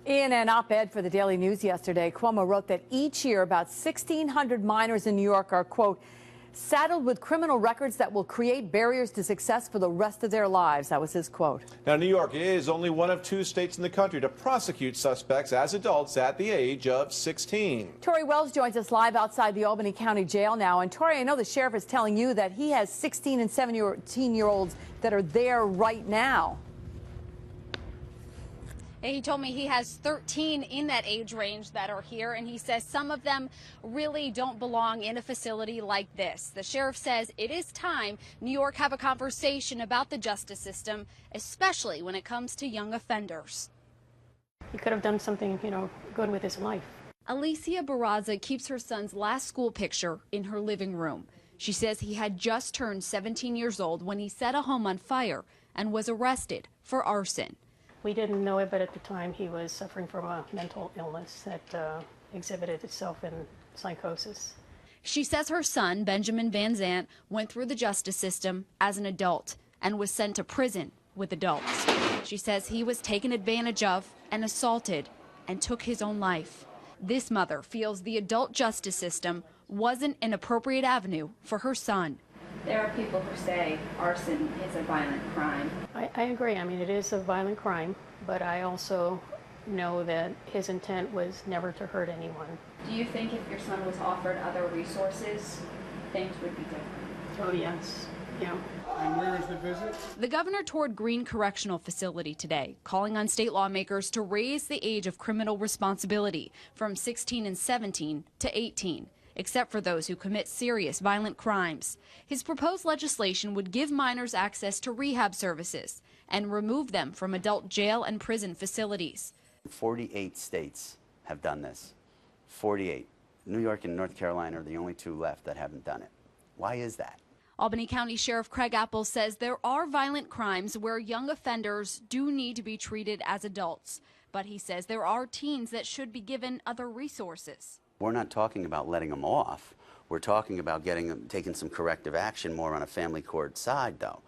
In an op-ed for the Daily News yesterday, Cuomo wrote that each year about 1,600 minors in New York are, quote, saddled with criminal records that will create barriers to success for the rest of their lives. That was his quote. Now, New York is only one of 2 states in the country to prosecute suspects as adults at the age of 16. TORIE Wells joins us live outside the Albany County Jail now. And TORIE, I know the sheriff is telling you that he has 16 and 17-year-olds that are there right now. He told me he has 13 in that age range that are here, and he says some of them really don't belong in a facility like this. The sheriff says it is time New York have a conversation about the justice system, especially when it comes to young offenders. He could have done something, good with his life. ALICIA BARRAZA keeps her son's last school picture in her living room. She says he had just turned 17 years old when he set a home on fire and was arrested for arson. We didn't know it, but at the time he was suffering from a mental illness that exhibited itself in psychosis. She says her son, Benjamin Van Zant, went through the justice system as an adult and was sent to prison with adults. She says he was taken advantage of and assaulted and took his own life. This mother feels the adult justice system wasn't an appropriate avenue for her son. There are people who say arson is a violent crime. I agree. I mean, it is a violent crime, but I also know that his intent was never to hurt anyone. Do you think if your son was offered other resources, things would be different? Oh, yes. Yeah. And where is the visit? The governor toured Greene Correctional Facility today, calling on state lawmakers to raise the age of criminal responsibility from 16 and 17 to 18. Except for those who commit serious violent crimes. His proposed legislation would give minors access to rehab services and remove them from adult jail and prison facilities. 48 states have done this. 48. New York and North Carolina are the only 2 left that haven't done it. Why is that? Albany County Sheriff Craig Apple says there are violent crimes where young offenders do need to be treated as adults. But he says there are teens that should be given other resources. We're not talking about letting them off. We're talking about taking some corrective action more on a family court side, though.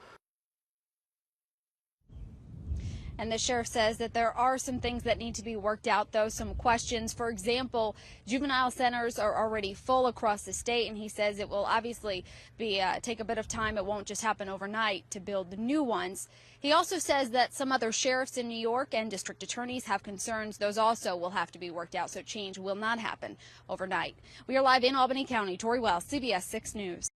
And the sheriff says that there are some things that need to be worked out, though, some questions. For example, juvenile centers are already full across the state, and he says it will obviously take a bit of time. It won't just happen overnight to build the new ones. He also says that some other sheriffs in New York and district attorneys have concerns. Those also will have to be worked out, so change will not happen overnight. We are live in Albany County. TORIE Wells, CBS 6 News.